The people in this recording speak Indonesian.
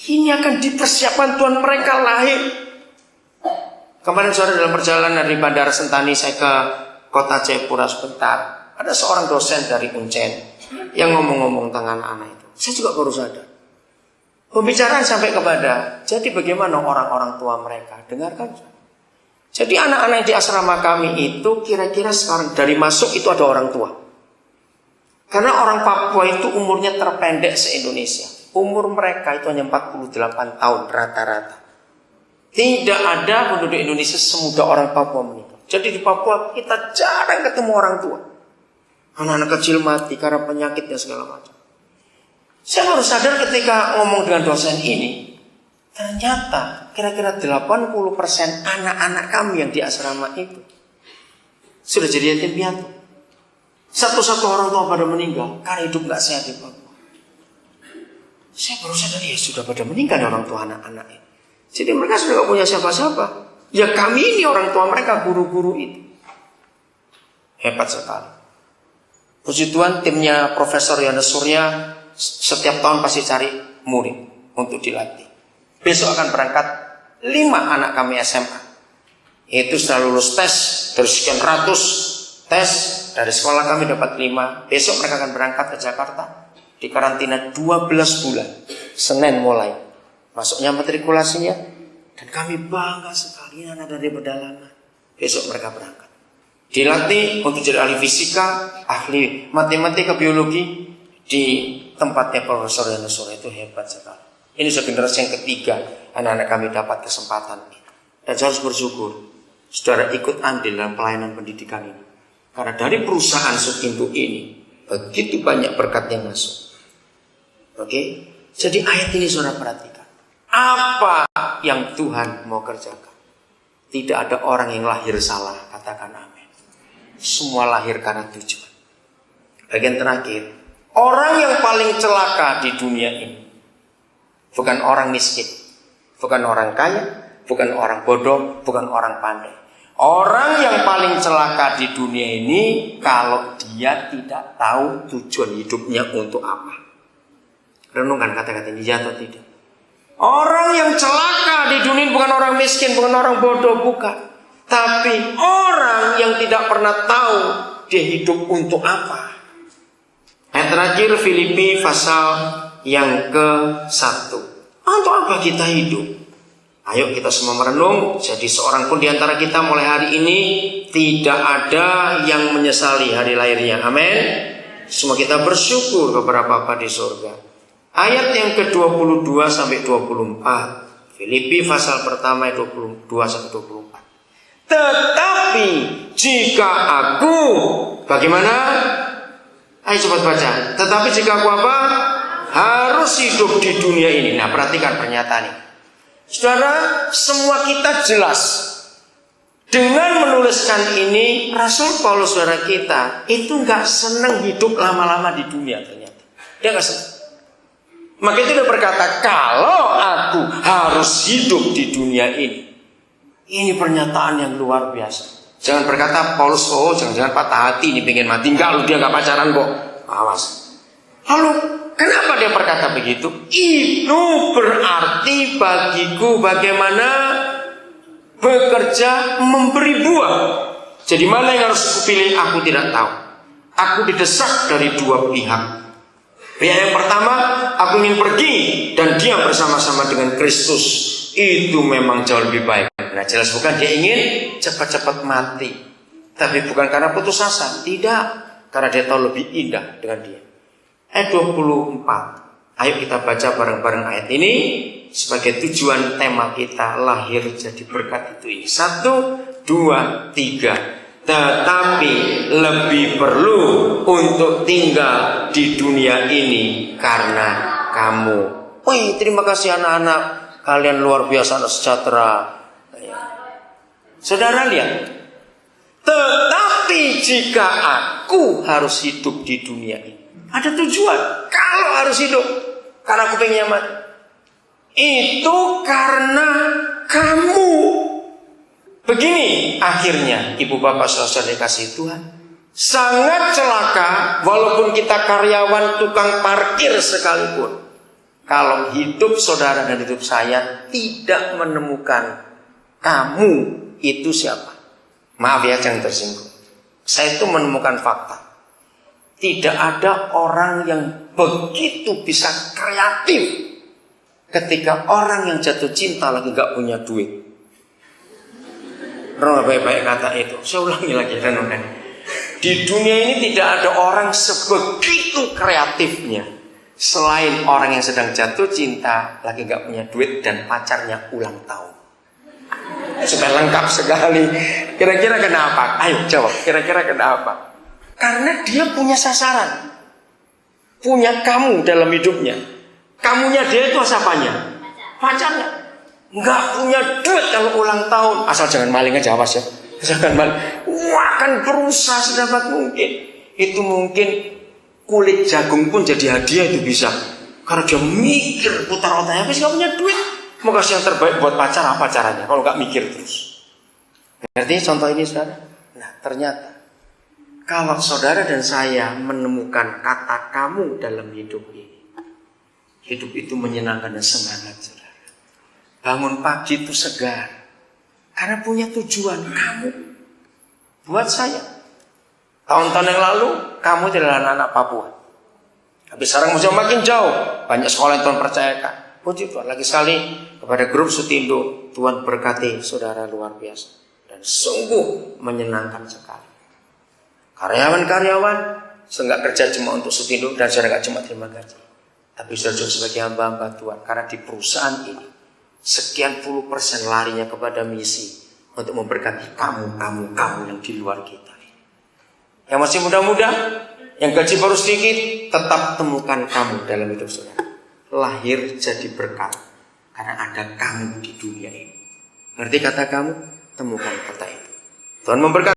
Ini akan dipersiapkan Tuhan, mereka lahir. Kemarin sore dalam perjalanan dari Bandara Sentani saya ke kota Jayapura sebentar, ada seorang dosen dari Uncen yang ngomong-ngomong tentang anak-anak itu. Saya juga baru sadar. Pembicaraan sampai kepada, jadi bagaimana orang-orang tua mereka? Dengarkan. Jadi anak-anak yang di asrama kami itu kira-kira sekarang dari masuk itu ada orang tua. Karena orang Papua itu umurnya terpendek se-Indonesia. Umur mereka itu hanya 48 tahun rata-rata. Tidak ada penduduk Indonesia semuda orang Papua menikah. Jadi di Papua kita jarang ketemu orang tua. Anak-anak kecil mati karena penyakit dan segala macam. Saya baru sadar ketika ngomong dengan dosen ini, ternyata kira-kira 80% anak-anak kami yang di asrama itu sudah jadi yatim piatu. Satu-satu orang tua pada meninggal karena hidup gak sehat di Papua. Saya baru sadar, ya sudah pada meninggal orang tua anak-anak ini. Jadi mereka sudah gak punya siapa-siapa. Ya kami ini orang tua mereka, guru-guru itu. Hebat sekali. Puji Tuhan, timnya Profesor Yohanes Surya setiap tahun pasti cari murid untuk dilatih. Besok akan berangkat 5 anak kami SMA. Itu sudah lulus tes dari sekian ratus tes dari sekolah kami dapat 5. Besok mereka akan berangkat ke Jakarta, di karantina 12 bulan. Senin mulai masuknya matrikulasinya, dan kami bangga sekali anak dari pedalaman. Besok mereka berangkat, dilatih untuk jadi ahli fisika, ahli matematika, biologi di tempatnya Profesor Yohanes Surya. Itu hebat sekali. Ini sudah generasi yang ketiga anak-anak kami dapat kesempatan ini. Dan saya harus bersyukur saudara ikut andil dalam pelayanan pendidikan ini. Karena dari perusahaan Sukinto ini begitu banyak berkat yang masuk. Oke? Jadi ayat ini saudara perhatikan. Apa yang Tuhan mau kerjakan? Tidak ada orang yang lahir salah, katakan amin. Semua lahir karena tujuan. Bagian terakhir, orang yang paling celaka di dunia ini bukan orang miskin, bukan orang kaya, bukan orang bodoh, bukan orang pandai. Orang yang paling celaka di dunia ini kalau dia tidak tahu tujuan hidupnya untuk apa. Renungkan kata-kata ini, ya atau tidak? Orang yang celaka di dunia bukan orang miskin, bukan orang bodoh, bukan. Tapi orang yang tidak pernah tahu dia hidup untuk apa. Ayat terakhir Filipi pasal yang ke-1. Untuk apa kita hidup? Ayo kita semua merenung. Jadi seorang pun diantara kita mulai hari ini tidak ada yang menyesali hari lahirnya. Amin. Semua kita bersyukur kepada Bapa di surga. Ayat yang ke-22 sampai 24. Filipi pasal pertama 22 sampai 24. Tetapi jika aku, bagaimana? Ayo cepat baca. Tetapi jika aku apa? Harus hidup di dunia ini. Nah, perhatikan pernyataan ini. Saudara, semua kita jelas dengan menuliskan ini, Rasul Paulus saudara kita itu gak senang hidup lama-lama di dunia ternyata. Dia gak senang. Maka itu dia berkata, kalau aku harus hidup di dunia ini. Ini pernyataan yang luar biasa. Jangan berkata Paulus, oh jangan-jangan patah hati ini pengen mati. Enggak, lu dia gak pacaran kok. Awas. Lalu kenapa dia berkata begitu? Itu berarti bagiku bagaimana bekerja memberi buah. Jadi mana yang harus kupilih? Aku tidak tahu. Aku didesak dari dua pihak. Pihak yang pertama, aku ingin pergi dan diam bersama-sama dengan Kristus. Itu memang jauh lebih baik. Nah jelas bukan dia ingin cepat-cepat mati. Tapi bukan karena putus asa. Tidak. Karena dia tahu lebih indah dengan dia. Ayat 24. Ayo kita baca bareng-bareng ayat ini sebagai tujuan tema kita lahir jadi berkat itu ini. 1, 2, 3. Tetapi lebih perlu untuk tinggal di dunia ini karena kamu. Wih, terima kasih anak-anak. Kalian luar biasa, anak sejahtera. Saudara lihat. Tetapi jika aku harus hidup di dunia ini, ada tujuan. Kalau harus hidup, karena aku pengen mati, itu karena kamu. Begini akhirnya, ibu bapak saudara dikasih Tuhan, sangat celaka walaupun kita karyawan tukang parkir sekalipun. Kalau hidup saudara dan hidup saya tidak menemukan kamu itu siapa? Maaf ya, jangan tersinggung. Saya itu menemukan fakta. Tidak ada orang yang begitu bisa kreatif ketika orang yang jatuh cinta lagi gak punya duit. Renungan baik-baik kata itu. Saya ulangi lagi renungan. Di dunia ini tidak ada orang sebegitu kreatifnya selain orang yang sedang jatuh cinta lagi gak punya duit dan pacarnya ulang tahun. Supaya lengkap sekali. Kira-kira kenapa? Ayo jawab. Kira-kira kenapa? Karena dia punya sasaran, punya kamu dalam hidupnya. Kamunya dia itu siapanya? Pacarnya. Nggak punya duit kalau ulang tahun, asal jangan maling aja, awas ya. Jangan maling. Wah, kan berusaha sedapat mungkin. Itu mungkin kulit jagung pun jadi hadiah itu bisa. Karena dia mikir putar otaknya, habis nggak punya duit. Mau kasih yang terbaik buat pacar, apa caranya? Kalau nggak mikir terus. Ngerti contoh ini saudara? Nah ternyata kalau saudara dan saya menemukan kata kamu dalam hidup ini, hidup itu menyenangkan dan semangat saudara. Bangun pagi itu segar karena punya tujuan kamu. Buat saya, tahun-tahun yang lalu kamu adalah anak-anak Papua. Habis sekarang musim makin jauh, banyak sekolah yang Tuhan percayakan. Puji Tuhan, lagi sekali kepada grup Sutindo, Tuhan berkati saudara luar biasa dan sungguh menyenangkan sekali. Karyawan-karyawan saya nggak kerja cuma untuk Sutindo dan saya nggak cuma terima gaji, tapi saya juga sebagai hamba-hamba Tuhan karena di perusahaan ini sekian puluh persen larinya kepada misi untuk memberkati kamu yang di luar kita. Yang masih muda-muda, yang gaji baru sedikit, tetap temukan kamu dalam hidup saudara. Lahir jadi berkat karena ada kamu di dunia ini. Ngerti kata kamu? Temukan kata itu. Tuhan memberkati.